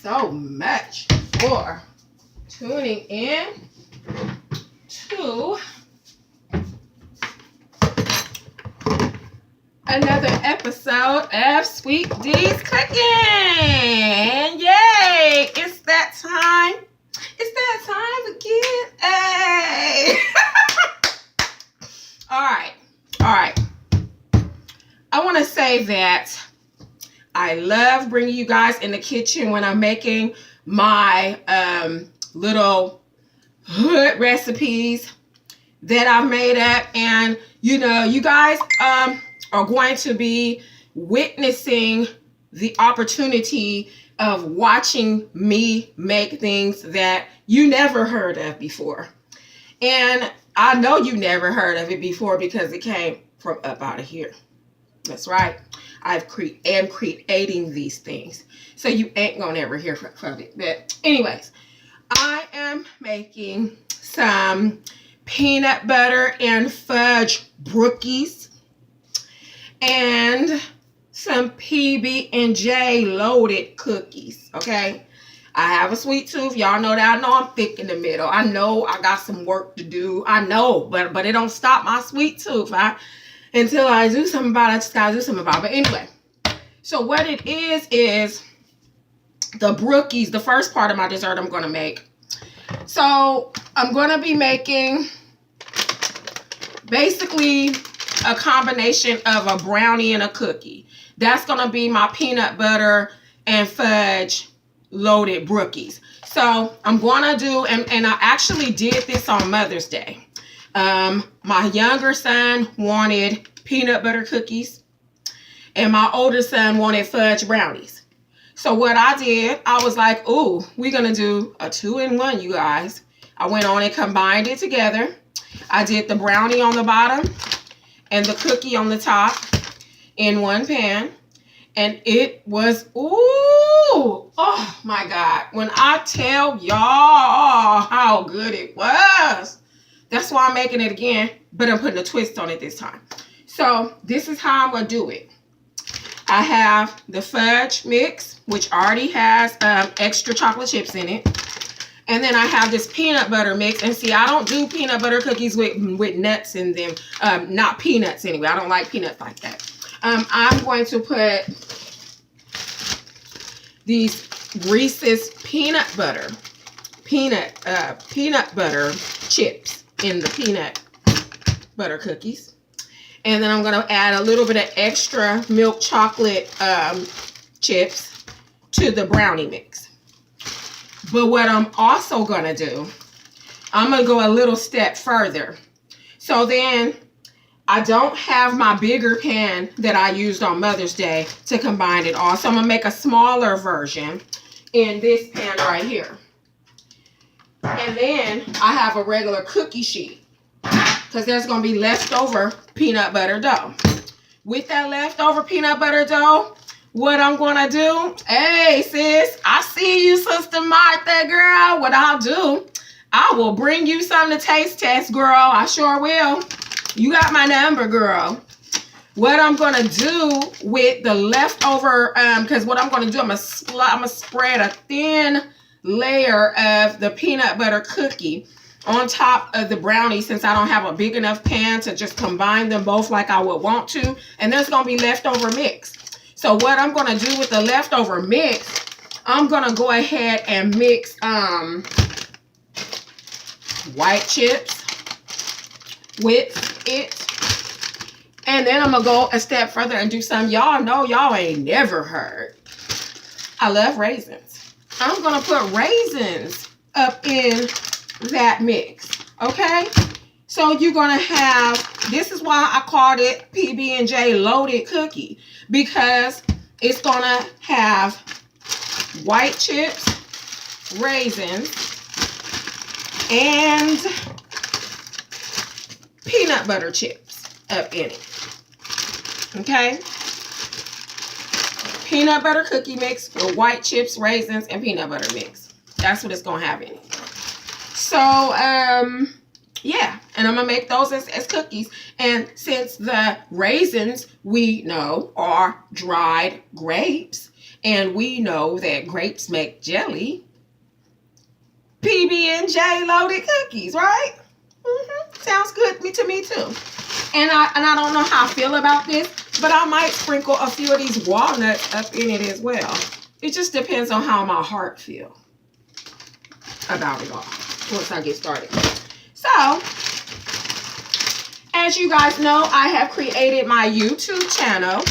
so much for tuning in to another episode of Sweet D's Cooking. Yay! It's that time. It's that time again. Hey! All right. I want to say that I love bringing you guys in the kitchen when I'm making my little hood recipes that I've made up. And, you know, you guys are going to be witnessing the opportunity of watching me make things that you never heard of before. And I know you never heard of it before because it came from up out of here. That's right. I am creating these things. So you ain't gonna ever hear from it. But anyways, I am making some peanut butter and fudge brookies and some PBnJ loaded cookies. Okay. I have a sweet tooth. Y'all know that. I know I'm thick in the middle. I know I got some work to do. I know, but it don't stop my sweet tooth. Until I do something about it, I just gotta do something about it. But anyway, so what it is the brookies, the first part of my dessert I'm gonna make. So I'm gonna be making basically a combination of a brownie and a cookie. That's gonna be my peanut butter and fudge loaded brookies. So I'm gonna do, and I actually did this on Mother's Day. My younger son wanted peanut butter cookies and my older son wanted fudge brownies. So what I did, I was like, ooh, we're going to do a 2-in-1, you guys. I went on and combined it together. I did the brownie on the bottom and the cookie on the top in one pan. And it was, ooh, oh my God. When I tell y'all how good it was, that's why I'm making it again, but I'm putting a twist on it this time. So this is how I'm going to do it. I have the fudge mix, which already has extra chocolate chips in it. And then I have this peanut butter mix. And see, I don't do peanut butter cookies with nuts in them. Not peanuts anyway. I don't like peanuts like that. I'm going to put these Reese's peanut butter chips in the peanut butter cookies. And then I'm going to add a little bit of extra milk chocolate chips to the brownie mix. But what I'm also going to do, I'm going to go a little step further. So then I don't have my bigger pan that I used on Mother's Day to combine it all. So I'm going to make a smaller version in this pan right here. And then I have a regular cookie sheet because there's going to be leftover peanut butter dough. With that leftover peanut butter dough, what I'm going to do, hey sis, I see you, Sister Martha, girl. What I'll do, I will bring you something to taste test, girl. I sure will. You got my number, girl. What I'm going to do with the leftover, because what I'm going to do, I'm going to spread a thin layer of the peanut butter cookie on top of the brownie since I don't have a big enough pan to just combine them both like I would want to. And there's going to be leftover mix. So what I'm going to do with the leftover mix, I'm going to go ahead and mix white chips with it. And then I'm going to go a step further and do something y'all know y'all ain't never heard. I love raisins. I'm going to put raisins up in that mix, okay? So you're going to have, this is why I called it PB&J loaded cookie, because it's going to have white chips, raisins, and peanut butter chips up in it, okay? Peanut butter cookie mix with white chips, raisins, and peanut butter mix. That's what it's going to have in it. So, yeah. And I'm going to make those as cookies. And since the raisins, we know, are dried grapes, And we know that grapes make jelly. PBnJ loaded cookies, right? Sounds good to me too. And I don't know how I feel about this, but I might sprinkle a few of these walnuts up in it as well. It just depends on how my heart feels about it all once I get started. So, as you guys know, I have created my YouTube channel.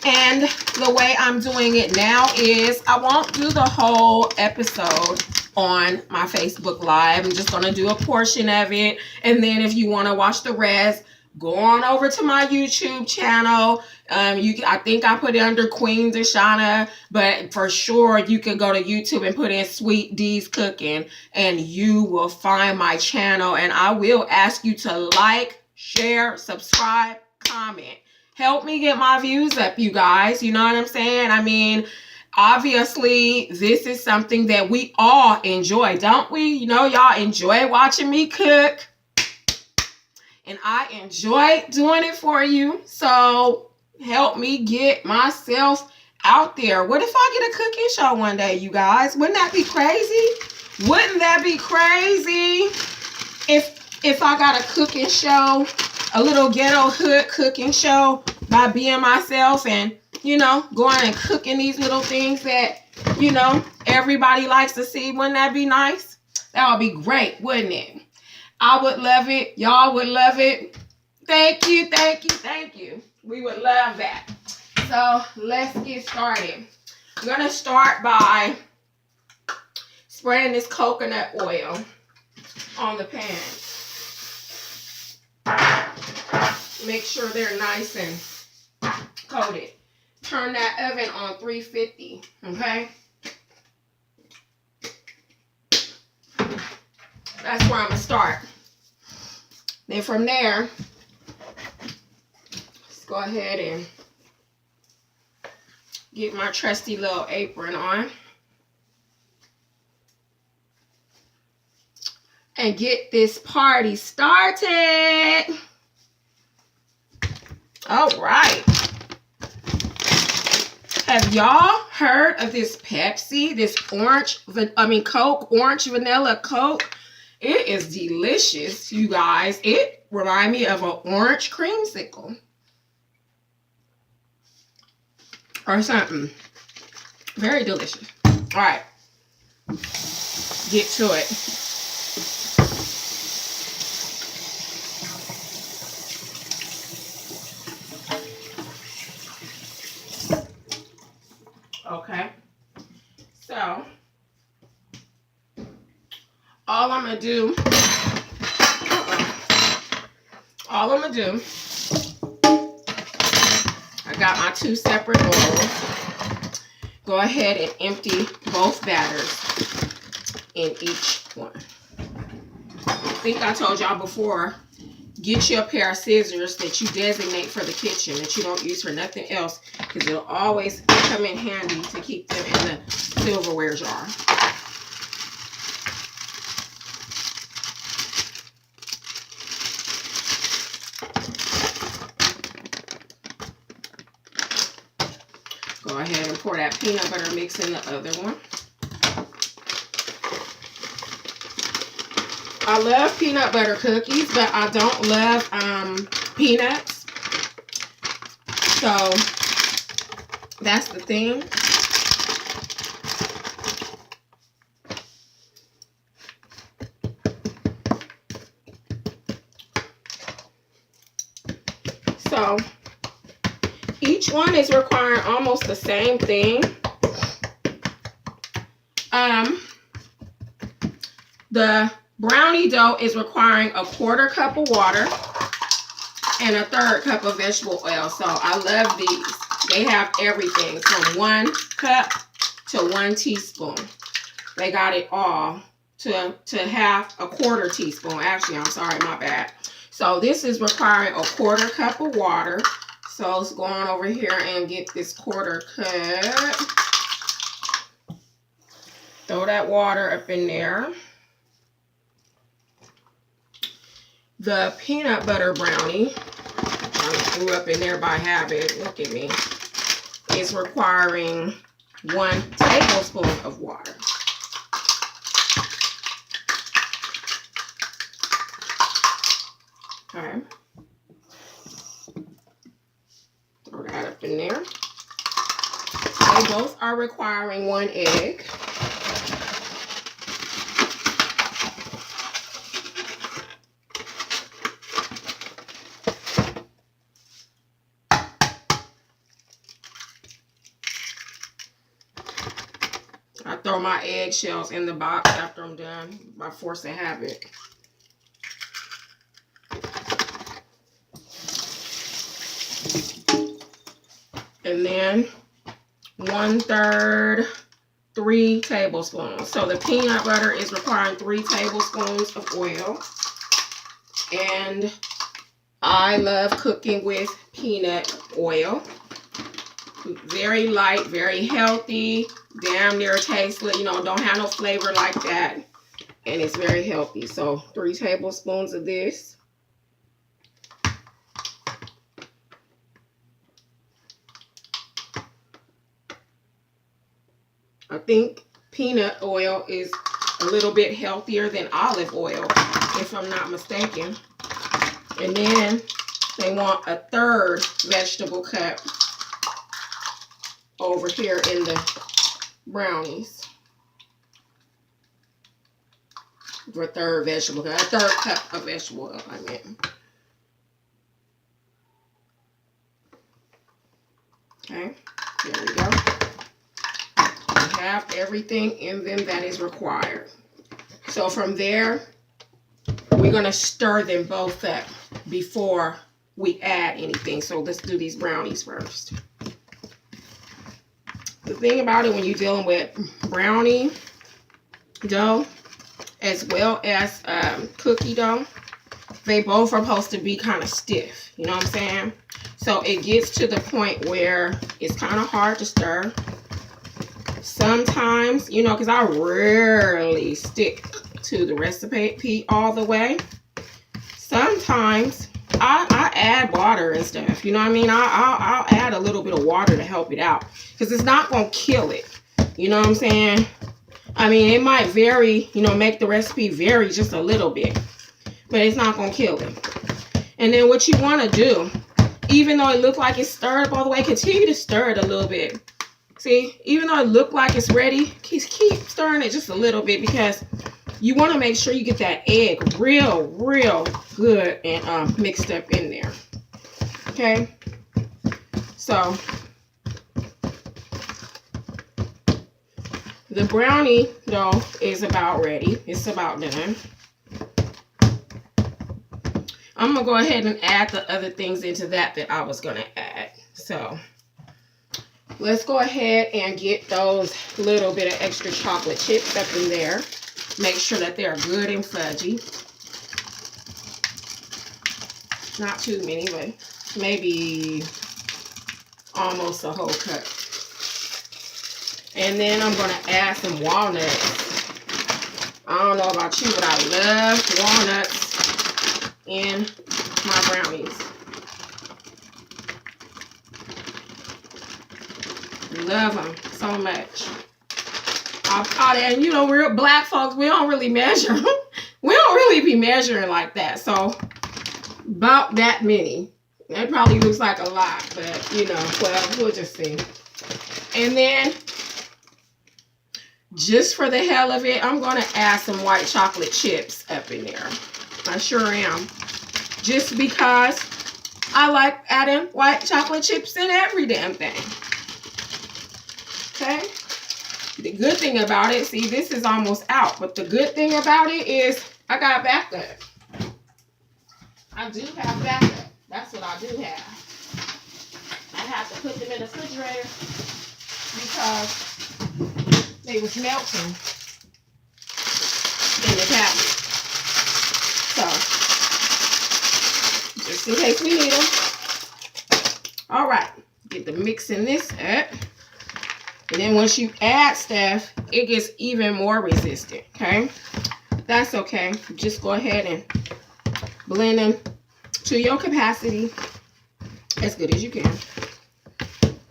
And the way I'm doing it now is I won't do the whole episode on my Facebook Live. I'm just going to do a portion of it. And then if you want to watch the rest, go on over to my YouTube channel. I think I put it under Queen Deshana, but for sure you can go to YouTube and put in SweetDzCooking and you will find my channel. And I will ask you to like, share, subscribe, comment. Help me get my views up, you guys. You know what I'm saying? I mean, obviously, this is something that we all enjoy, don't we? You know, y'all enjoy watching me cook. And I enjoy doing it for you. So help me get myself out there. What if I get a cooking show one day, you guys? Wouldn't that be crazy? Wouldn't that be crazy if I got a cooking show, a little ghetto hood cooking show by being myself and, you know, going and cooking these little things that, you know, everybody likes to see? Wouldn't that be nice? That would be great, wouldn't it? I would love it. Y'all would love it. Thank you, thank you, thank you. We would love that. So let's get started. I'm going to start by spraying this coconut oil on the pan. Make sure they're nice and coated. Turn that oven on 350, okay? That's where I'm going to start. Then from there, let's go ahead and get my trusty little apron on. And get this party started. All right. Have y'all heard of this Pepsi, this Coke, orange vanilla Coke? It is delicious, you guys. It reminds me of an orange creamsicle or something. Very delicious. All right. Get to it. Okay, so all I'm gonna do, I got my 2 separate bowls. Go ahead and empty both batters in each one. I think I told y'all before, get you a pair of scissors that you designate for the kitchen, that you don't use for nothing else, because it'll always come in handy to keep them in the silverware jar. Go ahead and pour that peanut butter mix in the other one. I love peanut butter cookies, but I don't love peanuts. So that's the thing. So each one is requiring almost the same thing. The brownie dough is requiring a 1/4 cup of water and a 1/3 cup of vegetable oil. So I love these. They have everything from 1 cup to 1 teaspoon. They got it all to half a 1/4 teaspoon. Actually, I'm sorry, my bad. So this is requiring a 1/4 cup of water. So let's go on over here and get this 1/4 cup. Throw that water up in there. The peanut butter brownie, I threw up in there by habit. Look at me. is requiring 1 tablespoon of water. Okay. Throw that up in there. They both are requiring 1 egg. I throw my eggshells in the box after I'm done by force of habit. And then 1/3, 3 tablespoons. So the peanut butter is requiring 3 tablespoons of oil. And I love cooking with peanut oil. Very light, very healthy, damn near tasteless, you know, don't have no flavor like that. And it's very healthy. So 3 tablespoons of this. I think peanut oil is a little bit healthier than olive oil, if I'm not mistaken. And then they want 1/3 vegetable cup over here in the brownies. For 1/3 vegetable cup, 1/3 cup of vegetable oil, I meant. Okay, there we go. We have everything in them that is required. So from there, we're going to stir them both up before we add anything. So let's do these brownies first. The thing about it when you're dealing with brownie dough as well as cookie dough, they both are supposed to be kind of stiff. You know what I'm saying? So it gets to the point where it's kind of hard to stir. Sometimes, you know, because I rarely stick to the recipe all the way. Sometimes I add water and stuff. You know what I mean? I'll add a little bit of water to help it out. Because it's not going to kill it. You know what I'm saying? I mean, it might vary, you know, make the recipe vary just a little bit. But it's not going to kill it. And then what you want to do, even though it looks like it's stirred up all the way, continue to stir it a little bit. See, even though it looks like it's ready, keep stirring it just a little bit because you want to make sure you get that egg real good and mixed up in there. Okay? So, the brownie dough is about ready. It's about done. I'm going to go ahead and add the other things into that I was going to add. So, let's go ahead and get those little bit of extra chocolate chips up in there. Make sure that they're good and fudgy. Not too many, but maybe almost a whole cup. And then I'm going to add some walnuts. I don't know about you, but I love walnuts in my brownies. Love them so much. And you know, we're black folks, we don't really measure. We don't really be measuring like that. So, about that many. That probably looks like a lot, but you know, well, we'll just see. And then, just for the hell of it, I'm going to add some white chocolate chips up in there. I sure am. Just because I like adding white chocolate chips in every damn thing. Okay? The good thing about it, see, this is almost out. But the good thing about it is I got backup. I do have backup. That's what I do have. I have to put them in the refrigerator because they was melting in the cabinet. So, just in case we need them. All right. Get the mixing this up. And then once you add stuff, it gets even more resistant, okay? That's okay. Just go ahead and blend them to your capacity as good as you can.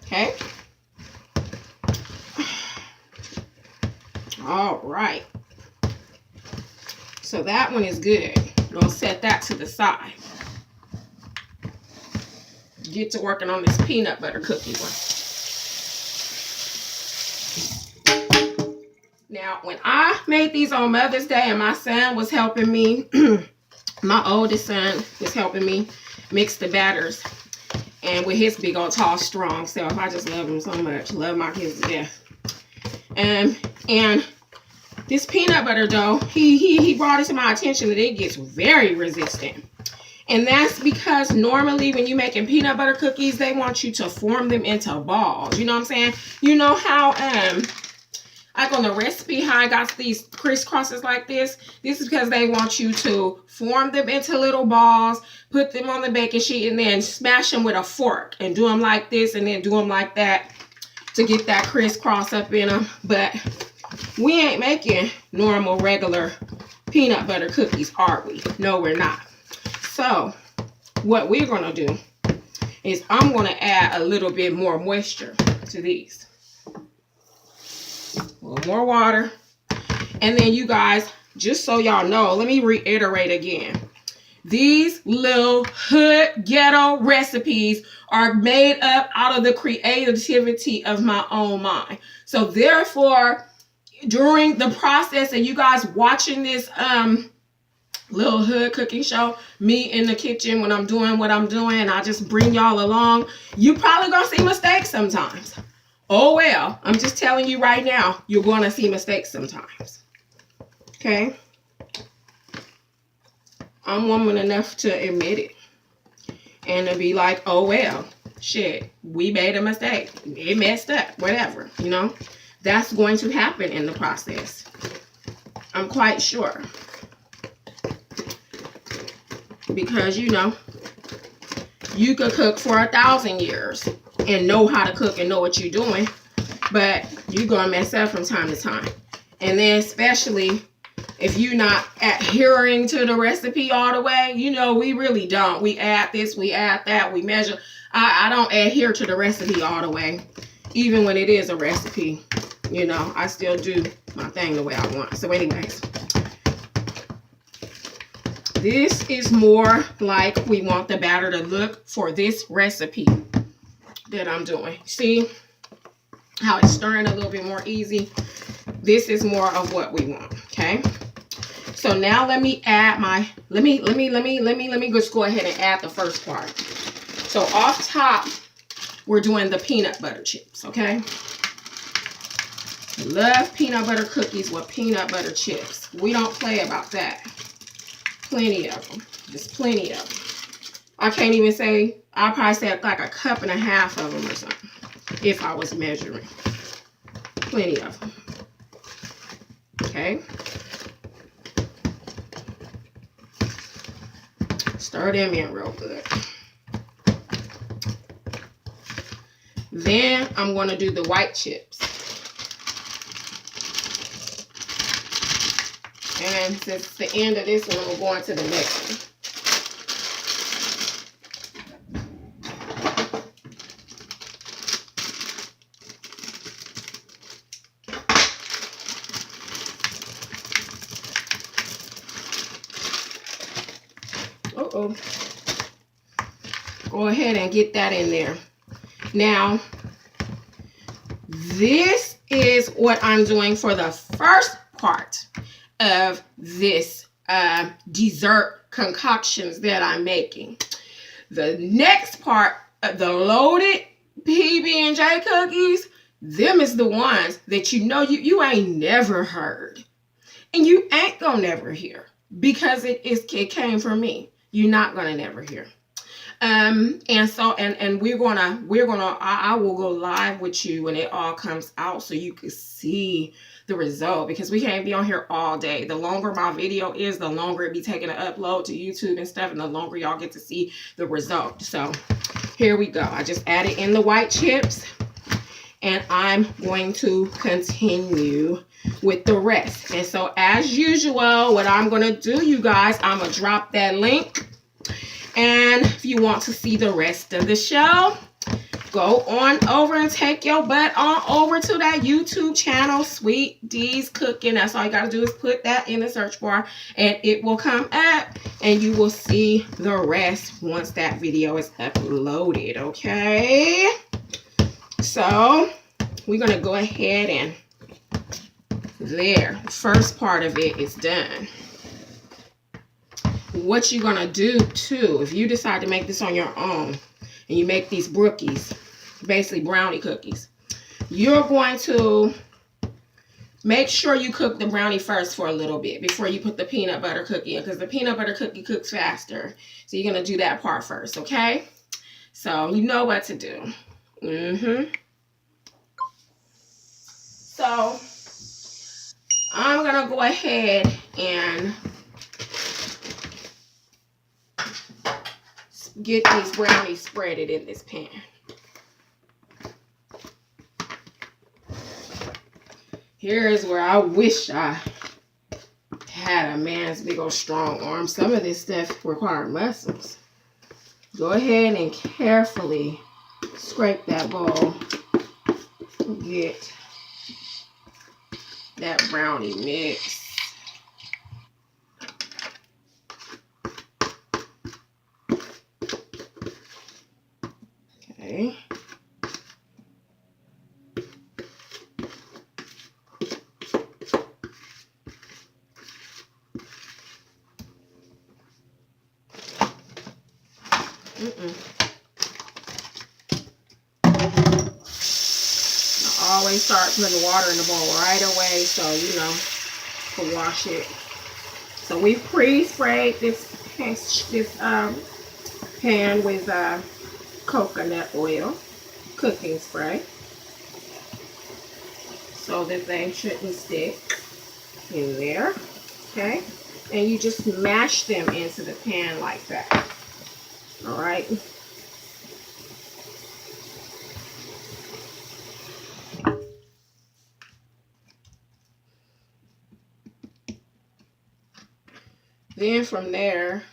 Okay? All right. So that one is good. I'm gonna set that to the side. Get to working on this peanut butter cookie one. Now, when I made these on Mother's Day and my son was helping me, my oldest son was helping me mix the batters. And with his big old tall strong self, I just love him so much. Love my kids to death. And this peanut butter dough, he brought it to my attention that it gets very resistant. And that's because normally when you're making peanut butter cookies, they want you to form them into balls. You know what I'm saying? You know how like on the recipe, how I got these crisscrosses like this? This is because they want you to form them into little balls, put them on the baking sheet, and then smash them with a fork and do them like this and then do them like that to get that crisscross up in them. But we ain't making normal, regular peanut butter cookies, are we? No, we're not. So what we're going to do is I'm going to add a little bit more moisture to these. A little more water. And then you guys, just so y'all know, let me reiterate again. These little hood ghetto recipes are made up out of the creativity of my own mind. So therefore, during the process of you guys watching this little hood cooking show, me in the kitchen when I'm doing what I'm doing, I just bring y'all along, you probably gonna see mistakes sometimes. Oh well, I'm just telling you right now, you're gonna see mistakes sometimes. Okay? I'm woman enough to admit it. And to be like, oh well, shit, we made a mistake. It messed up, whatever, you know? That's going to happen in the process. I'm quite sure. Because, you know, you could cook for 1,000 years and know how to cook and know what you're doing, but you're going to mess up from time to time. And then especially if you're not adhering to the recipe all the way, you know, we really don't. We add this, we add that, we measure. I don't adhere to the recipe all the way. Even when it is a recipe, you know, I still do my thing the way I want. So anyways, this is more like we want the batter to look for this recipe that I'm doing. See how it's stirring a little bit more easy? This is more of what we want, okay? So now let me add my, let me just go ahead and add the first part. So off top, we're doing the peanut butter chips, okay? I love peanut butter cookies with peanut butter chips. We don't play about that. Plenty of them. Just plenty of them. I can't even say, I'll probably say like 1.5 cups of them or something. If I was measuring. Plenty of them. Okay. Stir them in real good. Then I'm going to do the white chips. And since it's the end of this one, I'm going to the next one. Uh-oh. Go ahead and get that in there. Now, this is what I'm doing for the first part of this dessert concoctions that I'm making. The next part of the loaded PB&J cookies, them is the ones that you know you ain't never heard. And you ain't gonna never hear because it came from me. You're not gonna never hear. And we're gonna I will go live with you when it all comes out so you can see the result, because we can't be on here all day. The longer my video is, the longer it be taking to upload to YouTube and stuff, and the longer y'all get to see the result. So here we go. I just added in the white chips, and I'm going to continue with the rest. And so as usual, what I'm gonna do, you guys, I'm gonna drop that link. And if you want to see the rest of the show, go on over and take your butt on over to that YouTube channel, SweetDzCooking. That's all you got to do is put that in the search bar and it will come up and you will see the rest once that video is uploaded, okay? So we're going to go ahead and there. The first part of it is done. What you're going to do too, if you decide to make this on your own and you make these Brookies, basically brownie cookies, you're going to make sure you cook the brownie first for a little bit before you put the peanut butter cookie in, because the peanut butter cookie cooks faster. So you're going to do that part first, okay? So you know what to do. So I'm going to go ahead and get these brownies spreaded in this pan. Here is where I wish I had a man's big old strong arm. Some of this stuff requires muscles. Go ahead and carefully scrape that bowl. Get that brownie mix. Okay. Always start putting water in the bowl right away so you know to wash it. So we pre-sprayed this pan with coconut oil, cooking spray, so that they shouldn't stick in there. Okay, and you just mash them into the pan like that. All right. Then from there,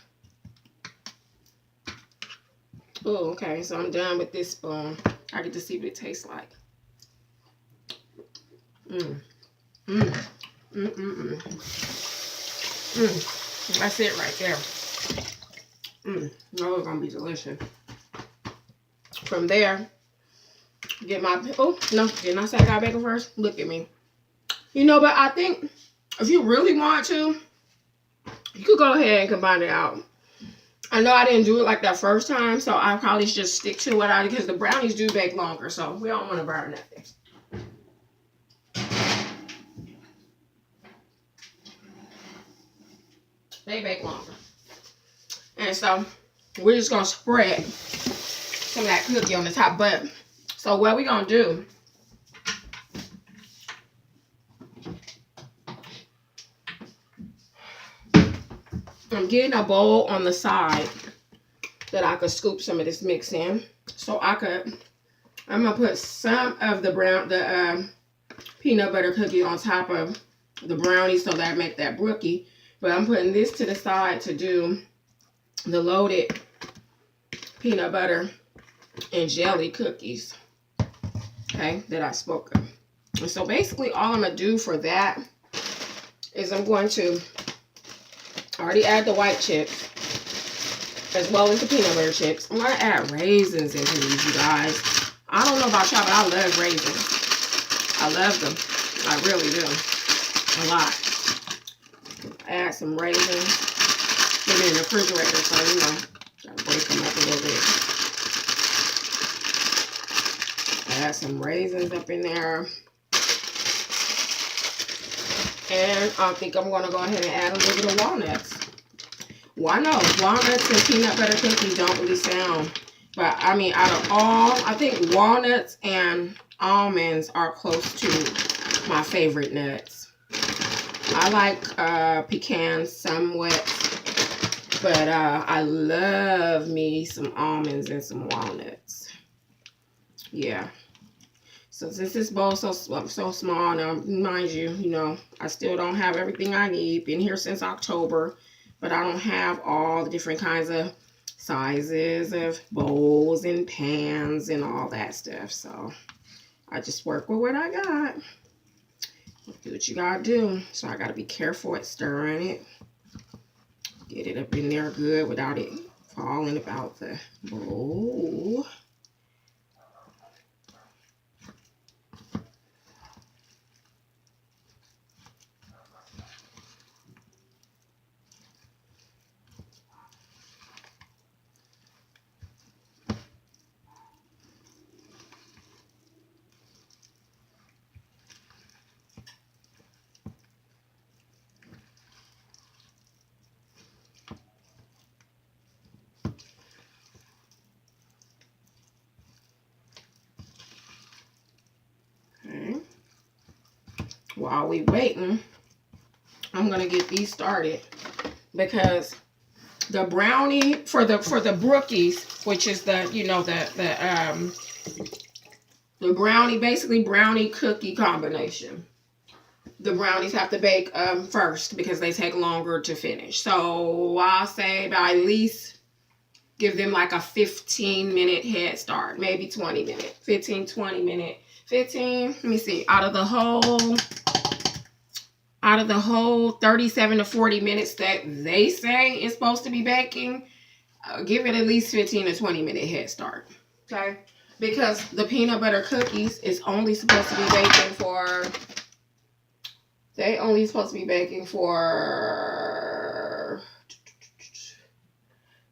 oh, okay, so I'm done with this spoon. I get to see what it tastes like. That's it right there. No, it's gonna be delicious. From there, get my, oh, no, didn't I say I got bacon first? Look at me. You know, but I think if you really want to, you could go ahead and combine it out. I know I didn't do it like that first time, so I probably should just stick to it because the brownies do bake longer, so we don't want to burn nothing. They bake longer. And so we're just going to spread some of that cookie on the top. But, so what we're going to do, I'm getting a bowl on the side that I could scoop some of this mix in. So I'm going to put some of the peanut butter cookie on top of the brownie so that I make that brookie. But I'm putting this to the side to do the loaded peanut butter and jelly cookies, okay, that I spoke of. And so basically all I'm going to do for that is I'm going to already add the white chips as well as the peanut butter chips. I'm going to add raisins into these, you guys. I don't know about y'all, but I love raisins. I love them. I really do. A lot. Add some raisins. Put it in the refrigerator, so you know, gotta break them up a little bit. Add some raisins up in there. And I think I'm gonna go ahead and add a little bit of walnuts. Why not? Walnuts and peanut butter cookies don't really sound, but I mean, out of all, I think walnuts and almonds are close to my favorite nuts. I like pecans somewhat, but I love me some almonds and some walnuts. Yeah. So since this bowl is so small, now mind you, you know, I still don't have everything I need. Been here since October, but I don't have all the different kinds of sizes of bowls and pans and all that stuff. So I just work with what I got. Do what you gotta do. So I gotta be careful at stirring it. Get it up in there good without it falling about the bowl. While we waiting, I'm gonna get these started because the brownie for the Brookies, which is the the brownie, basically brownie cookie combination. The brownies have to bake first because they take longer to finish. So I'll say by at least give them like a 15-minute head start, maybe 20 minutes, 15, 20 minute, 15. Let me see, out of the whole 37 to 40 minutes that they say it's supposed to be baking, give it at least 15 to 20 minute head start. Okay, because the peanut butter cookies is only supposed to be baking for, they only supposed to be baking for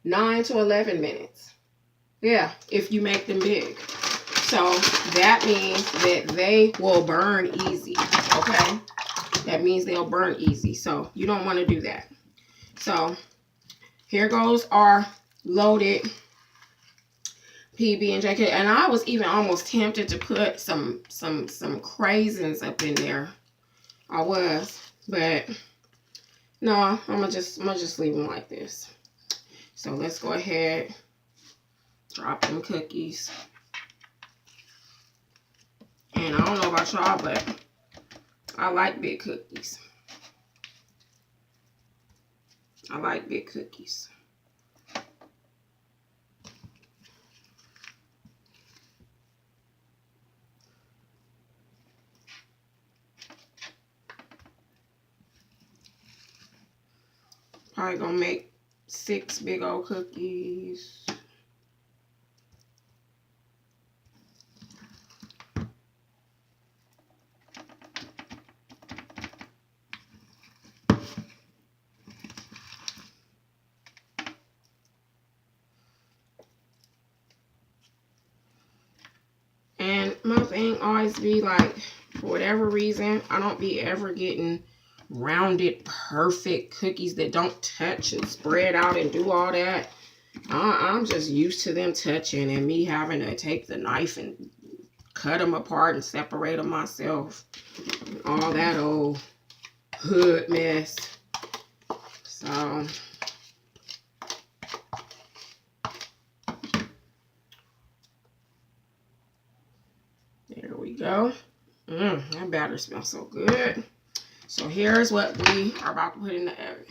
9 to 11 minutes. Yeah, if you make them big. So that means that they will burn easy, okay? That means they'll burn easy. So you don't want to do that. So here goes our loaded PB&J. And I was even almost tempted to put some raisins up in there. I was, but no, I'm gonna just leave them like this. So let's go ahead, drop them cookies. And I don't know about y'all, but I like big cookies. I like big cookies. Probably gonna make 6 big old cookies. And my thing always be like, for whatever reason, I don't be ever getting rounded, perfect cookies that don't touch and spread out and do all that. I'm just used to them touching and me having to take the knife and cut them apart and separate them myself. And all that old hood mess. So there we go. That batter smells so good. So here's what we are about to put in the oven.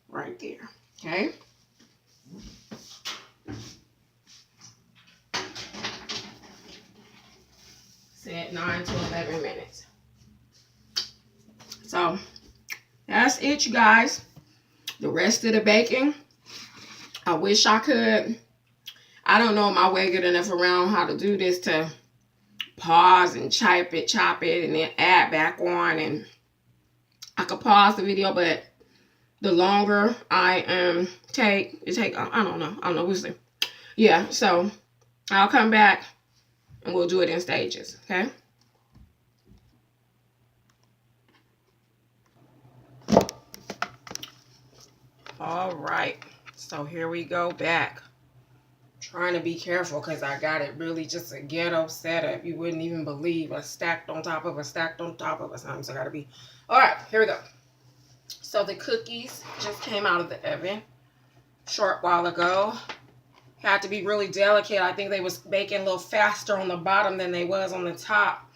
Right there. Okay. Set 9 to 11 minutes. So that's it, you guys. The rest of the baking, I wish I could. I don't know my way good enough around how to do this to pause and chop it, and then add back on. And I could pause the video, but the longer I take, I don't know, we'll see. Yeah, so I'll come back and we'll do it in stages, okay? All right, so here we go back. Trying to be careful because I got it really just a ghetto setup. You wouldn't even believe a stacked on top of a stacked on top of a something. So I gotta be. All right, here we go. So the cookies just came out of the oven short while ago. Had to be really delicate. I think they was baking a little faster on the bottom than they was on the top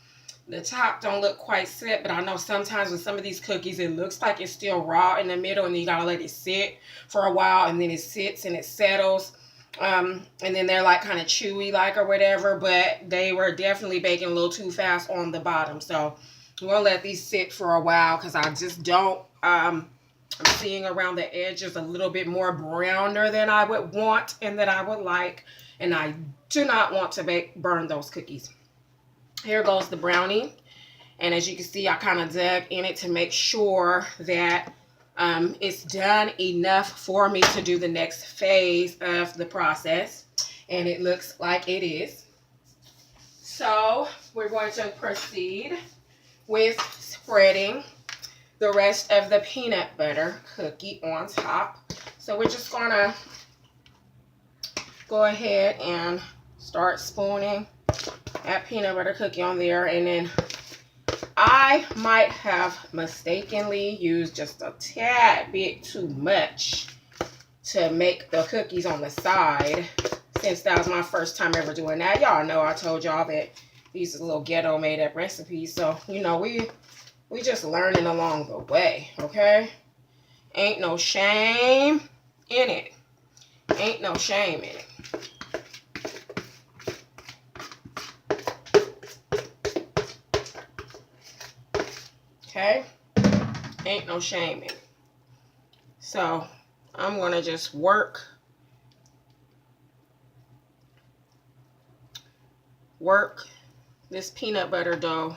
The top don't look quite set, but I know sometimes with some of these cookies, it looks like it's still raw in the middle, and then you gotta let it sit for a while, and then it sits and it settles. And then they're like kind of chewy like or whatever, but they were definitely baking a little too fast on the bottom. So I'm gonna let these sit for a while because I just don't, I'm seeing around the edges a little bit more browner than I would want and that I would like, and I do not want to burn those cookies. Here goes the brownie, and as you can see, I kind of dug in it to make sure that it's done enough for me to do the next phase of the process, and it looks like it is. So we're going to proceed with spreading the rest of the peanut butter cookie on top. So we're just gonna go ahead and start spooning that peanut butter cookie on there, and then I might have mistakenly used just a tad bit too much to make the cookies on the side, since that was my first time ever doing that. Y'all know I told y'all that these are little ghetto made up recipes, so you know we just learning along the way, okay? Ain't no shame in it. Ain't no shame in it. Okay? Ain't no shame in it. So I'm going to just work this peanut butter dough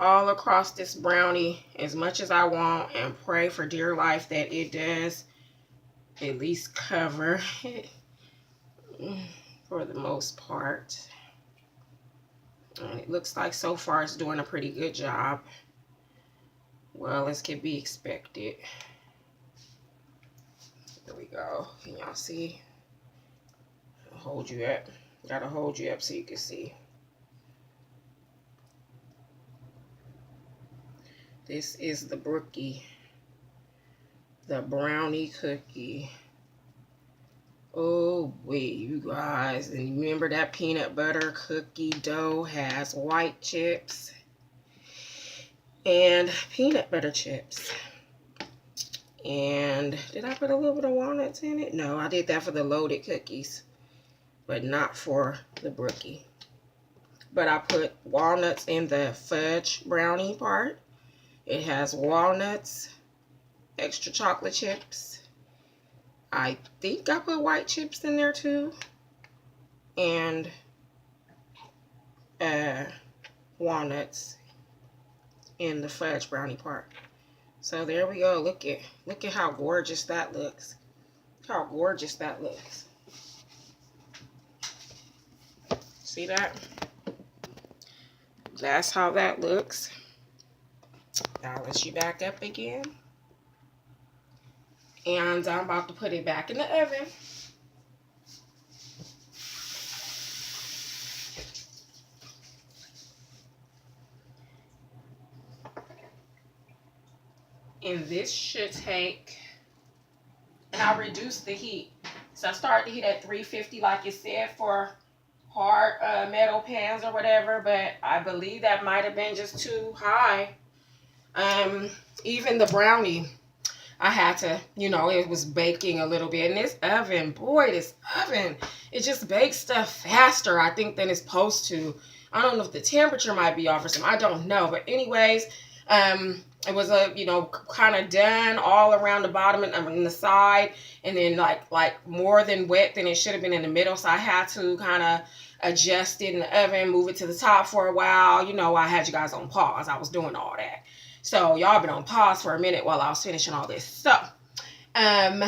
all across this brownie as much as I want, and pray for dear life that it does at least cover it for the most part. And it looks like so far it's doing a pretty good job. Well, as can be expected. There we go. Can y'all see? I'll hold you up. Gotta hold you up so you can see. This is the Brookie, the brownie cookie. Oh wait, you guys, and remember that peanut butter cookie dough has white chips and peanut butter chips. And did I put a little bit of walnuts in it? No, I did that for the loaded cookies, but not for the Brookie. But I put walnuts in the fudge brownie part. It has walnuts, extra chocolate chips. I think I put white chips in there too. And walnuts in the fudge brownie part. So there we go. Look at how gorgeous that looks. Look how gorgeous that looks. See that? That's how that looks. Now let you back up again. And I'm about to put it back in the oven. And this should take, and I reduced the heat. So I started the heat at 350 like it said for hard metal pans or whatever, but I believe that might have been just too high. Even the brownie, I had to, you know, it was baking a little bit. And this oven, boy, this oven, it just bakes stuff faster, I think, than it's supposed to. I don't know if the temperature might be off or something. I don't know. But anyways, it was you know, kind of done all around the bottom and the side, and then like more than wet than it should have been in the middle. So I had to kind of adjust it in the oven, move it to the top for a while. You know, I had you guys on pause. I was doing all that. So y'all been on pause for a minute while I was finishing all this. So I'm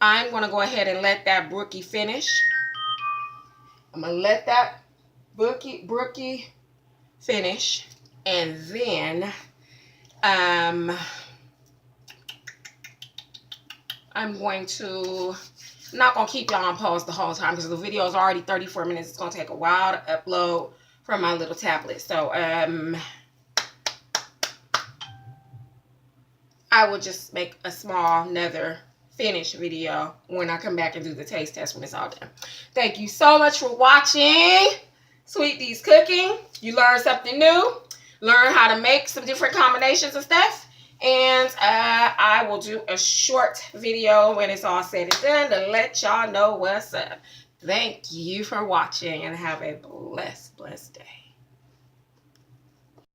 going to go ahead and let that Brookie finish. I'm going to let that Brookie finish. And then I'm going to, I'm not going to keep y'all on pause the whole time because the video is already 34 minutes. It's going to take a while to upload from my little tablet. So I will just make a small another finish video when I come back and do the taste test when it's all done. Thank you so much for watching. SweetDzCooking. You learn something new. Learn how to make some different combinations of stuff. And I will do a short video when it's all said and done to let y'all know what's up. Thank you for watching and have a blessed day.